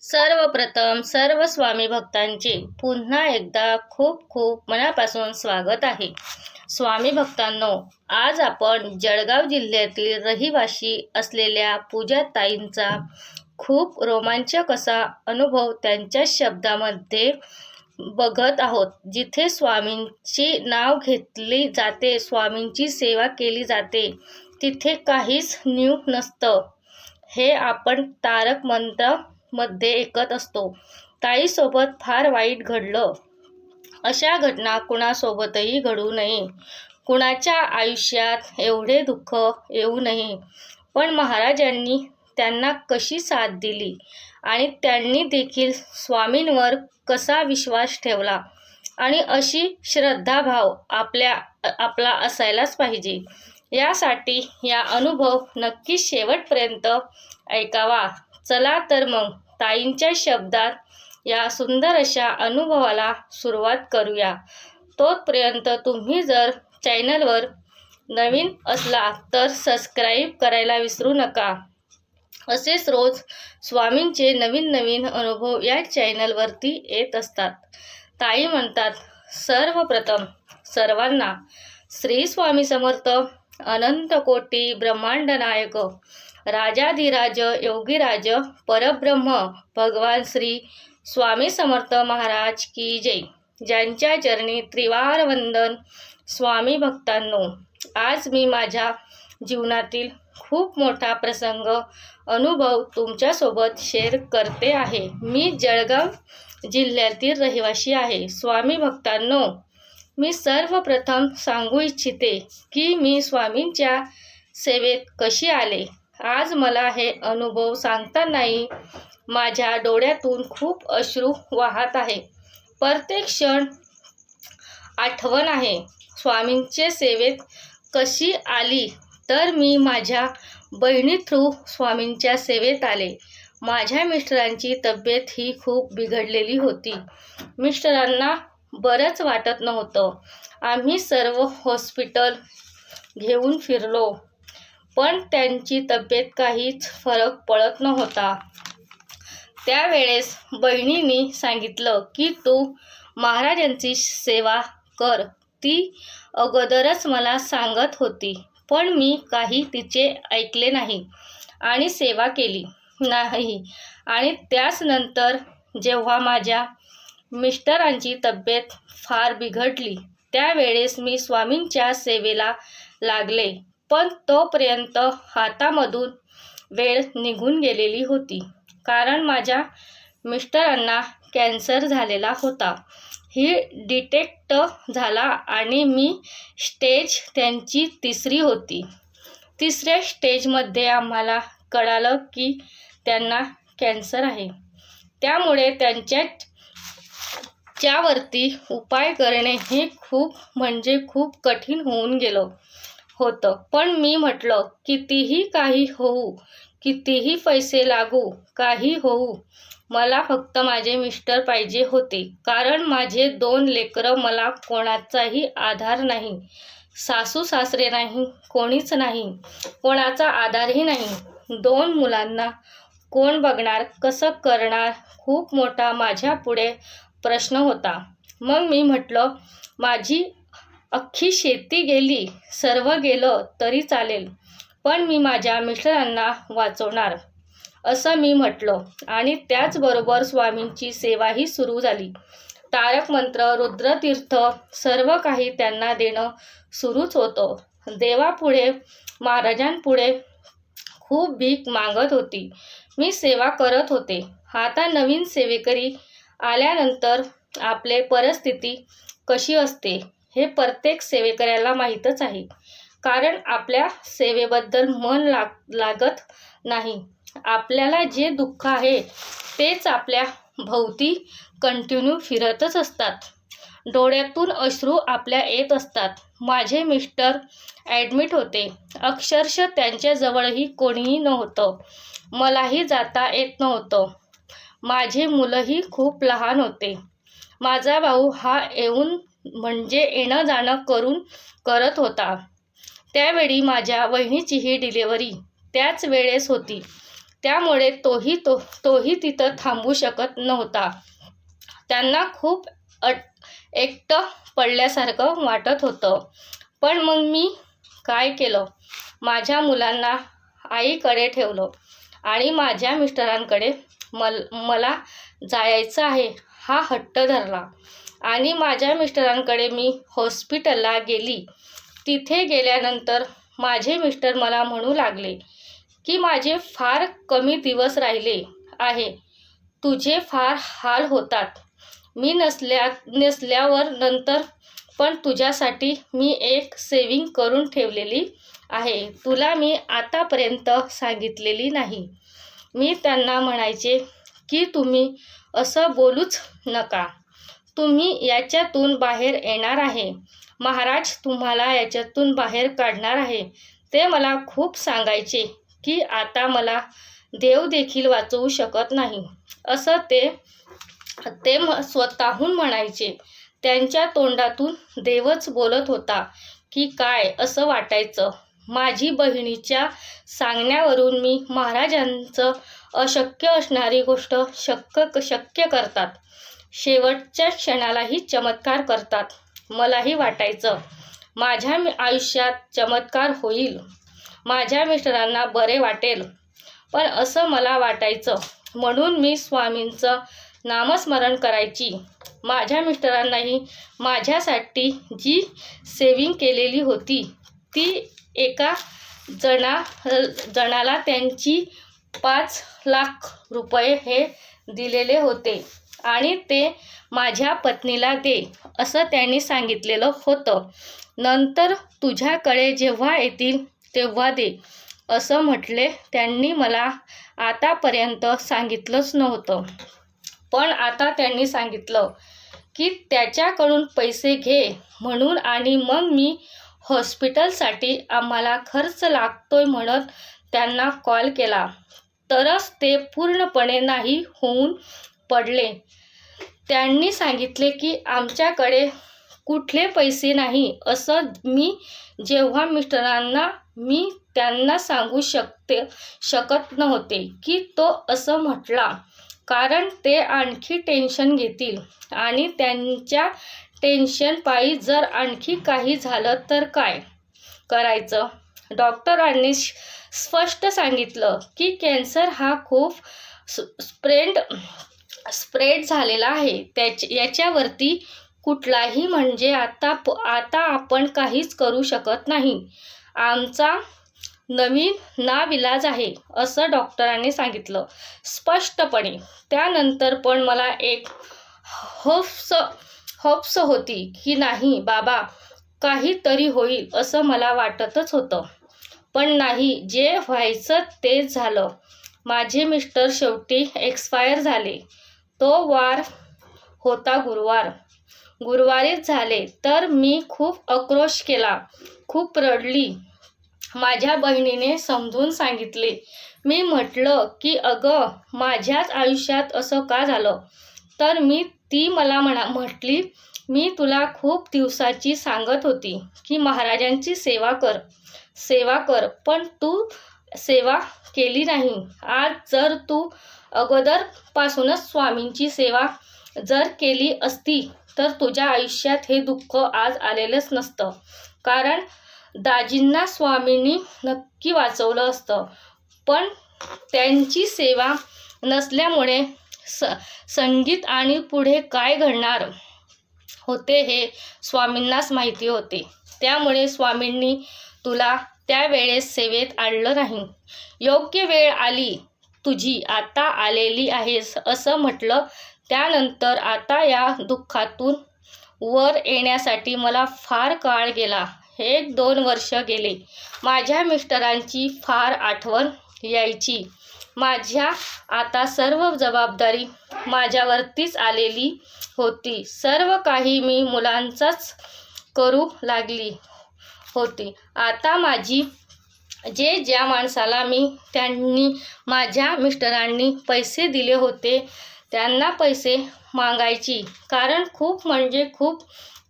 सर्वप्रथम सर्व स्वामी भक्तांचे पुन्हा एकदा खूप खूप मनापासून स्वागत आहे. स्वामी भक्तांनो, आज आपण जळगाव जिल्ह्यातील रहिवासी असलेल्या पूजाताईंचा खूप रोमांचक असा अनुभव त्यांच्या शब्दामध्ये बघत आहोत. जिथे स्वामींचे नाव घेतले जाते, स्वामींची सेवा केली जाते, तिथे काहीच न्यू नसतं. हे आपण तारक मंत्र मध्ये ऐकत असतो. ताईसोबत फार वाईट घडलं. अशा घटना कुणासोबतही घडू नये. कुणाच्या आयुष्यात एवढे दुःख येऊ नये. पण महाराजांनी त्यांना कशी साथ दिली आणि त्यांनी देखील स्वामींवर कसा विश्वास ठेवला आणि अशी श्रद्धाभाव आपला असायलाच पाहिजे. यासाठी या अनुभव नक्की शेवटपर्यंत ऐकावा. चला तर मग ताईंच्या शब्दात या सुंदर अशा अनुभवाला सुरुवात करूया. तोपर्यंत तुम्ही जर चॅनलवर नवीन असला तर सबस्क्राईब करायला विसरू नका. असेच रोज स्वामींचे नवीन नवीन अनुभव या चॅनलवरती येत असतात. ताई म्हणतात, सर्वप्रथम सर्वांना श्री स्वामी समर्थ. अनंत कोटी ब्रह्मांड नायक राजाधिराज योगीराज परब्रह्म भगवान श्री स्वामी समर्थ महाराज की जय. ज्यांच्या चरणी त्रिवार वंदन. स्वामी भक्तांनो, आज मी माझ्या जीवनातील खूप मोठा प्रसंग अनुभव तुमच्यासोबत शेअर करते आहे. मी जळगाव जिल्ह्यातील रहिवासी आहे. स्वामी भक्तांनो, मी सर्वप्रथम सांगू इच्छिते की मी स्वामींच्या सेवेत कशी आले. आज मला हे अनुभव सांगतानाही माझ्या डोळ्यातून खूप अश्रू वाहत आहे. प्रत्येक क्षण आठवण आहे. स्वामींच्या सेवेत कशी आली तर मी माझ्या बहिणी थ्रू स्वामींच्या सेवेत आले. माझ्या मिस्टरांची तब्येत ही खूप बिघडलेली होती. मिस्टरांना बरंच वाटत नव्हतं. आम्ही सर्व हॉस्पिटल घेऊन फिरलो, पण त्यांची तब्येत काहीच फरक पडत नव्हता. त्यावेळेस बहिणींनी सांगितलं की तू महाराजांची सेवा कर. ती अगोदरच मला सांगत होती, पण मी काही तिचे ऐकले नाही आणि सेवा केली नाही. आणि त्याच नंतर जेव्हा माझ्या मिस्टरांची तब्येत फार बिघडली, त्यावेळेस मी स्वामींच्या सेवेला लागले. पण तोपर्यंत हातामधून वेळ निघून गेलेली होती. कारण माझ्या मिस्टरांना कॅन्सर झालेला होता. ही डिटेक्ट झाला आणि मी स्टेज त्यांची 3री होती. 3ऱ्या स्टेजमध्ये आम्हाला कळालं की त्यांना कॅन्सर आहे. त्यामुळे त्यांच्यावरती उपाय करणे हे खूप कठीण होऊन गेलं होतं. पण मी म्हटलं, कितीही काही होऊ, कितीही पैसे लागू, काही होऊ, मला फक्त माझे मिस्टर पाहिजे होते. कारण माझे 2 लेकरं, मला कोणाचाही आधार नाही. सासू सासरे नाही, कोणीच नाही, कोणाचा आधारही नाही. 2 मुलांना कोण बघणार, कसं करणार, खूप मोठा माझ्यापुढे प्रश्न होता. मग मी म्हटलं, माझी अख्खी शेती गेली, सर्व गेलं तरी चालेल, पण मी माझ्या मिस्टरांना वाचवणार, असं मी म्हटलं. आणि त्याचबरोबर स्वामींची सेवाही सुरू झाली. तारक मंत्र, रुद्रतीर्थ सर्व काही त्यांना देणं सुरूच होतं. देवापुढे, महाराजांपुढे खूप भीक मागत होती. मी सेवा करत होते. आता नवीन सेवेकरी आल्यानंतर आपली परिस्थिती कशी असते हे प्रत्येक सेवेकऱ्याला माहीतच आहे. कारण आपल्या सेवेबद्दल मन लागत नाही. आपल्याला जे दुःख आहे तेच आपल्या भोवती कंटिन्यू फिरतच असतात. डोळ्यातून अश्रू आपल्या येत असतात. माझे मिस्टर ॲडमिट होते. अक्षरशः त्यांच्याजवळही कोणीही नव्हतं. मलाही जाता येत नव्हतं. माझे मुलंही खूप लहान होते. माझा भाऊ हा येणं जाणं करत होता. त्यावेळी माझ्या वहिनीचीही डिलिव्हरी त्याच वेळेस होती. त्यामुळे तोही तिथं थांबू शकत नव्हता. त्यांना खूप एकटं पडल्यासारखं वाटत होतं. पण मग मी काय केलं? माझ्या मुलांना आईकडे ठेवलं आणि माझ्या मिस्टरांकडे मला जायचं आहे हा हट्ट धरला आणि माझ्या मिस्टरांकडे मी हॉस्पिटलला गेली. तिथे गेल्यानंतर माझे मिस्टर मला म्हणू लागले की माझे फार कमी दिवस राहिले आहे, तुझे फार हाल होतात. मी नसल्यावर नंतर पण तुझ्यासाठी मी एक सेविंग करून ठेवलेली आहे, तुला मी आतापर्यंत सांगितलेली नाही. मी त्यांना म्हणायचे की तुम्ही असं बोलूच नका, तुम्ही याच्यातून बाहेर येणार आहे, महाराज तुम्हाला याच्यातून बाहेर काढणार आहे. ते मला खूप सांगायचे की आता मला देव देखील वाचवू शकत नाही असं ते स्वतःहून म्हणायचे. त्यांच्या तोंडातून देवच बोलत होता की काय असं वाटायचं. माझी बहिणीच्या सांगण्यावरून मी महाराजांचं अशक्य असणारी गोष्ट शक्य करतात, शेवटच्या क्षणालाही चमत्कार करतात. मलाही वाटायचं माझ्या आयुष्यात चमत्कार होईल, माझ्या मिस्टरांना बरे वाटेल. पण असं मला वाटायचं म्हणून मी स्वामींचं नामस्मरण करायची. माझ्या मिस्टरांनाही माझ्यासाठी जी सेविंग केलेली होती ती एका जणाला त्यांची 5 लाख रुपये हे दिलेले होते आणि ते माझ्या पत्नीला दे असं त्यांनी सांगितलेलं होतं. नंतर तुझ्याकडे जेव्हा येतील तेव्हा दे असं म्हटले. त्यांनी मला आतापर्यंत सांगितलंच नव्हतं, पण आता त्यांनी सांगितलं की त्याच्याकडून पैसे घे म्हणून आणि मग मी हॉस्पिटलसाठी आम्हाला खर्च लागतोय म्हणत त्यांना कॉल केला, तरच ते पूर्णपणे नाही होऊन पडले. त्यांनी सांगितले की आमच्याकडे कुठले पैसे नाही असं मी जेव्हा मिस्टरांना मी त्यांना सांगू शकत नव्हते की तो असं म्हटला, कारण ते आणखी टेन्शन घेतील आणि त्यांच्या टेन्शनपायी जर आणखी काही झालं तर काय करायचं. डॉक्टरांनी स्पष्ट सांगितलं की कॅन्सर हा खूप स्प्रेड झालेला आहे, याच्यावरती कुठलाही म्हणजे आता आपण काहीच करू शकत नाही, आमचा नवीन नाविलाज आहे असं डॉक्टरांनी सांगितलं स्पष्टपणे. त्यानंतर पण मला एक होप्स होती की नाही बाबा काहीतरी होईल असं मला वाटतच होतं. पण नाही, जे व्हायचं तेच झालं. माझे मिस्टर शेवटी एक्सपायर झाले. तो वार होता गुरुवारीच झाले. तर मी खूप आक्रोश केला, खूप रडली. माझ्या बहिणीने समजून सांगितले. मी म्हटलं की अगं माझ्याच आयुष्यात असं का झालं? तर ती मला म्हटली मी तुला खूप दिवसाची सांगत होती की महाराजांची सेवा कर, पण तू सेवा केली नाही. आज जर तू अगोदरपासूनच स्वामींची सेवा जर केली असती तर तुझ्या आयुष्यात हे दुःख आज आलेलंच नसतं, कारण दाजींना स्वामींनी नक्की वाचवलं असतं. पण त्यांची सेवा नसल्यामुळे संगीत आणि पुढे काय घडणार होते हे स्वामींनाच माहिती होते. त्यामुळे स्वामींनी तुला त्यावेळेस सेवेत आणलं नाही. योग्य वेळ आली तुझी, आता आलेली आहेस असं म्हटलं. त्यानंतर आता या दुःखातून वर येण्यासाठी मला फार काळ गेला. 1-2 वर्ष गेले. माझ्या मिस्टरांची फार आठवण यायची. माझ्या आता सर्व जबाबदारी माझ्यावरतीच आलेली होती. सर्व काही मी मुलांचाच करू लागली होती. आता ज्या माणसाला त्यांनी माझ्या मिस्टरांनी पैसे दिले होते त्यांना पैसे मागायची, कारण खूप म्हणजे खूप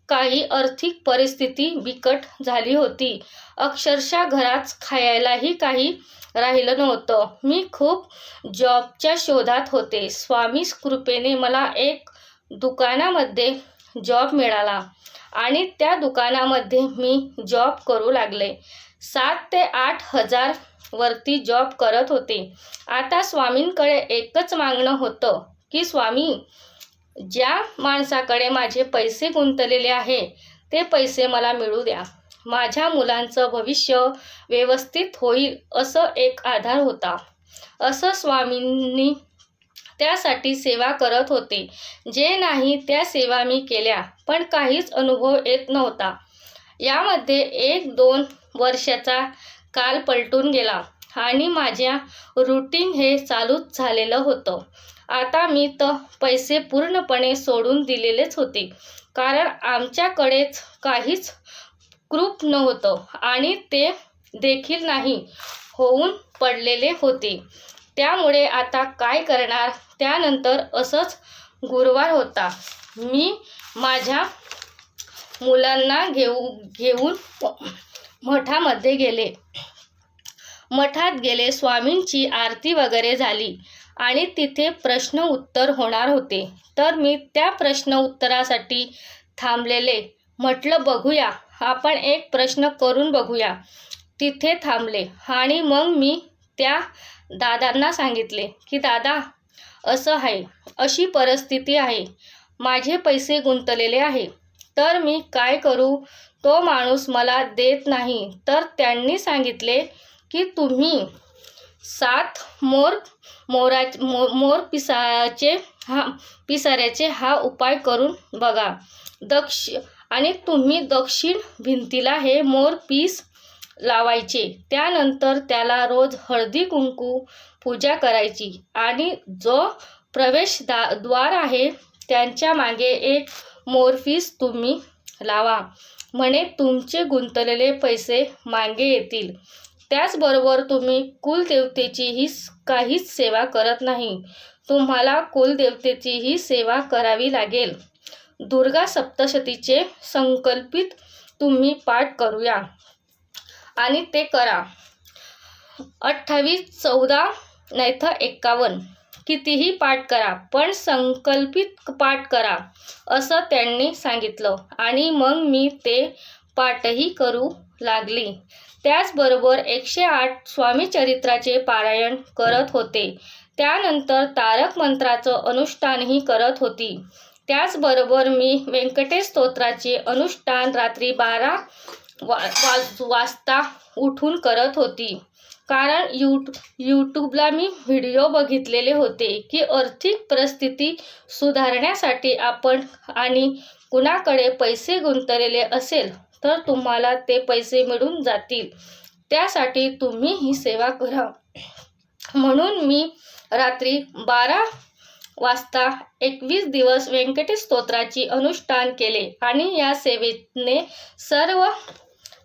काही आर्थिक परिस्थिती बिकट झाली होती. अक्षरशः घरात खायलाही काही राहिलं नव्हतं. मी खूप जॉबच्या शोधात होते. स्वामी कृपेने मला एक दुकानामध्ये जॉब मिळाला आणि त्या दुकानामध्ये मी जॉब करू लागले. 7 ते 8 हजार वरती जॉब करत होते. आता स्वामींकडे एकच मागणं होतं की स्वामी, ज्या माणसाकडे माझे पैसे गुंतलेले आहे ते पैसे मला मिळू द्या. माझ्या मुलांचं भविष्य व्यवस्थित होईल असं एक आधार होता. असं स्वामींनी त्यासाठी सेवा करत होते. जे नाही त्या सेवा मी केल्या, पण काहीच अनुभव येत नव्हता. यामध्ये 1-2 वर्षाचा काल पलटून गेला आणि माझ्या रुटीन हे चालूच झालेलं होतं. आता मी तर पैसे पूर्णपणे सोडून दिलेलेच होते, कारण आमच्याकडेच काहीच प्रूफ नव्हतं आणि ते देखील नाही होऊन पडलेले होते. त्यामुळे आता काय करणार. त्यानंतर असंच गुरुवार होता. मी माझ्या मुलांना घेऊन मठामध्ये गेले. मठात गेले. स्वामींची आरती वगैरे झाली आणि तिथे प्रश्न उत्तर होणार होते. तर मी त्या प्रश्न उत्तरासाठी थांबलेले. म्हटलं बघूया, आपण एक प्रश्न करून बघूया. तिथे थांबले आणि मग मी त्या दादांना सांगितले की दादा, असं आहे, अशी परिस्थिती आहे, माझे पैसे गुंतलेले आहे, तर मी काय करू. तो माणूस मला देत नाही. तर त्यांनी सांगितले की तुम्ही 7 मोर पिसाऱ्याचे हा उपाय करून बघा. आणि तुम्ही दक्षिण भिंतीला हे मोर पीस लावायचे. त्यानंतर त्याला रोज हळदी कुंकू पूजा करायची आणि जो प्रवेशद्वार आहे त्यांच्या मागे एक मोरपीस तुम्ही लावा. म्हणे तुमचे गुंतलेले पैसे मागे येतील. त्याचबरोबर तुम्ही कुलदेवतेचीही काहीच सेवा करत नाही. तुम्हाला कुलदेवतेचीही सेवा करावी लागेल. दुर्गा सप्तशतीचे संकल्पित तुम्ही पाठ करूया आणि ते करा. 28, 14 नाहीतर 51 कितीही पाठ करा, पण संकल्पित पाठ करा, असं त्यांनी सांगितलं. आणि मग मी ते पाठही करू लागली. त्याचबरोबर 108 स्वामीचरित्राचे पारायण करत होते. त्यानंतर तारक मंत्राचं अनुष्ठानही करत होती. त्याचबरोबर मी व्यंकटेश स्तोत्राचे अनुष्ठान रात्री 12 वाजता उठून करत होती. कारण यूट्यूबला मी व्हिडिओ बघितलेले होते की आर्थिक परिस्थिती सुधारण्यासाठी आपण आणि कुणाकडे पैसे गुंतलेले असेल तर तुम्हाला ते पैसे मिळून जातील. त्यासाठी तुम्ही ही सेवा करा. म्हणून मी रात्री 12 वाजता 21 दिवस व्यंकटेश स्तोत्राची अनुष्ठान केले आणि या सेवेने सर्व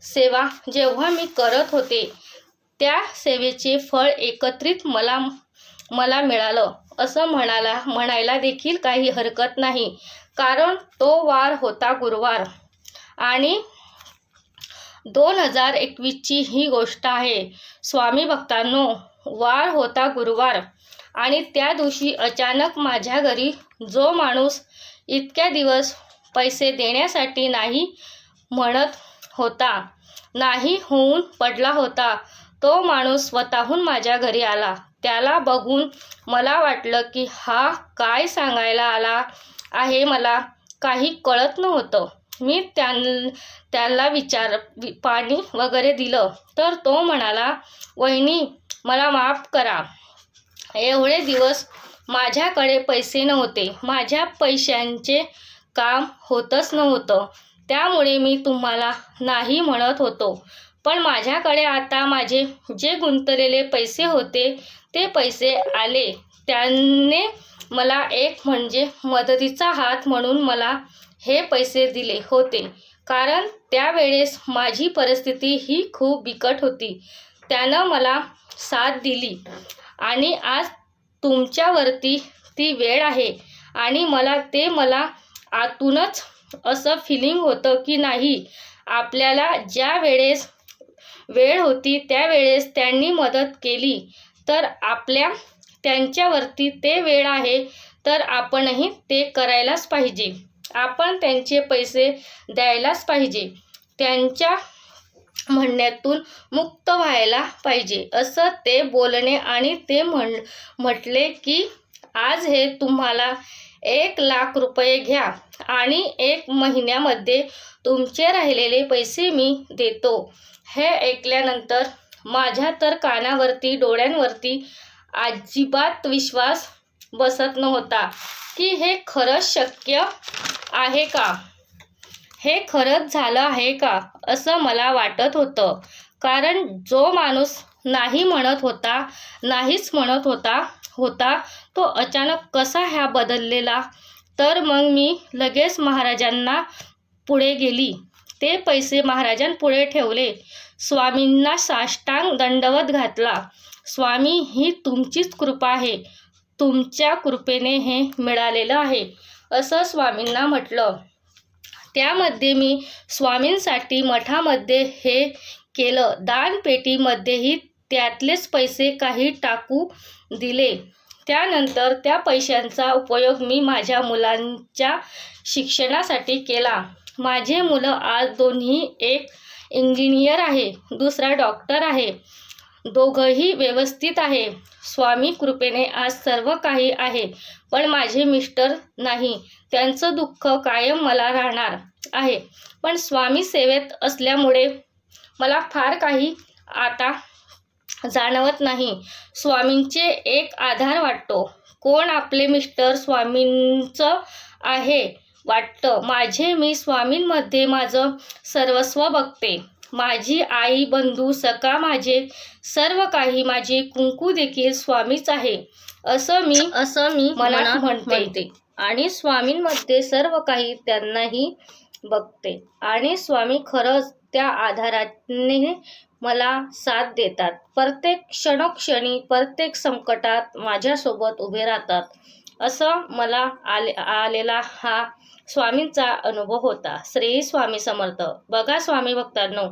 सेवा जेव्हा मी करत होते त्या सेवेचे फळ एकत्रित मला मिळालं असं म्हणायला देखील काही हरकत नाही. कारण तो वार होता गुरुवार आणि 2021ची ही गोष्ट आहे. स्वामी भक्तांनो, वार होता गुरुवार आणि त्या दिवशी अचानक माझ्या घरी जो माणूस इतक्या दिवस पैसे देण्यासाठी नाही म्हणत होता, नाही होऊन पडला होता, तो माणूस स्वतःहून माझ्या घरी आला. त्याला बघून मला वाटलं की हा काय सांगायला आला आहे, मला काही कळत नव्हतं. मी त्याला पाणी वगैरे दिलं तर तो म्हणाला, वहिनी मला माफ करा, एवढे दिवस माझ्याकडे पैसे नव्हते, माझ्या पैशांचे काम होतच नव्हतं, त्यामुळे मी तुम्हाला नाही म्हणत होतो. पण माझ्याकडे आता माझे जे गुंतलेले पैसे होते ते पैसे आले. त्याने मला एक म्हणजे मदतीचा हात म्हणून मला हे पैसे दिले होते. कारण त्यावेळेस माझी परिस्थिती ही खूप बिकट होती. त्यानं मला साथ दिली आणि आज तुमच्यावरती ती वेळ आहे आणि मला आतूनच असं फिलिंग होतं की नाही, आपल्याला ज्या वेळेस वेळ होती त्यावेळेस त्यांनी मदत केली तर त्यांच्यावरती ते वेळ आहे, तर आपणही ते करायलाच पाहिजे. आपण त्यांचे पैसे द्यायलाच पाहिजे. त्यांच्या म्हणण्यातून मुक्त व्हायला पाहिजे, असं ते बोलणे. आणि ते म्हटले की आज हे तुम्हाला 1,00,000 रुपये घ्या आणि 1 महिन्यामध्ये तुमचे राहिलेले पैसे मी देतो. हे ऐकल्यानंतर माझ्या तर कानावरती, डोळ्यांवरती अजिबात विश्वास बसत नव्हता की हे खरंच शक्य आहे का, हे खरंच झालं आहे का, असं मला वाटत होतं. कारण जो माणूस नाही म्हणत होता, नाहीच म्हणत होता तो अचानक कसा ह्या बदललेला. तर मग मी लगेच महाराजांना पुढे गेली. ते पैसे महाराजांपुढे ठेवले. स्वामींना साष्टांग दंडवत घातला. स्वामी, ही तुमचीच कृपा आहे. तुमच्या कृपेने हे मिळालेलं आहे, असं स्वामींना म्हटलं. त्यामध्ये मी स्वामींसाठी मठामध्ये हे केलं. दानपेटीमध्येही त्यातलेच पैसे काही टाकू दिले. त्यानंतर त्या पैशांचा उपयोग मी माझ्या मुलांच्या शिक्षणासाठी केला. माझे मुलं आज दोन्ही, एक इंजिनियर आहे, दुसरा डॉक्टर आहे. दोघंही व्यवस्थित आहे. स्वामी कृपेने आज सर्व काही आहे. पण माझे मिस्टर नाही. त्यांचं दुःख कायम मला राहणार आहे. पण स्वामी सेवेत असल्यामुळे मला फार काही आता जाणवत नाही. स्वामींचे एक आधार वाटतो. कोण आपले मिस्टर स्वामींचं आहे वाटतं. मी स्वामींमध्ये माझं सर्वस्व बघते. माझी आई, बंधू, सखा, माझे सर्व काही, माझे कुंकू देखील स्वामीच आहे, असं मी मनात म्हणते. आणि स्वामींमध्ये सर्व काही त्यांनाही बघते. आणि स्वामी खरंच त्या आधाराने मला साथ देतात. प्रत्येक क्षणोक्षणी, प्रत्येक संकटात माझ्यासोबत उभे राहतात. असं मला आलेला हा स्वामींचा अनुभव होता. श्री स्वामी समर्थ. बघा स्वामी भक्तांनो,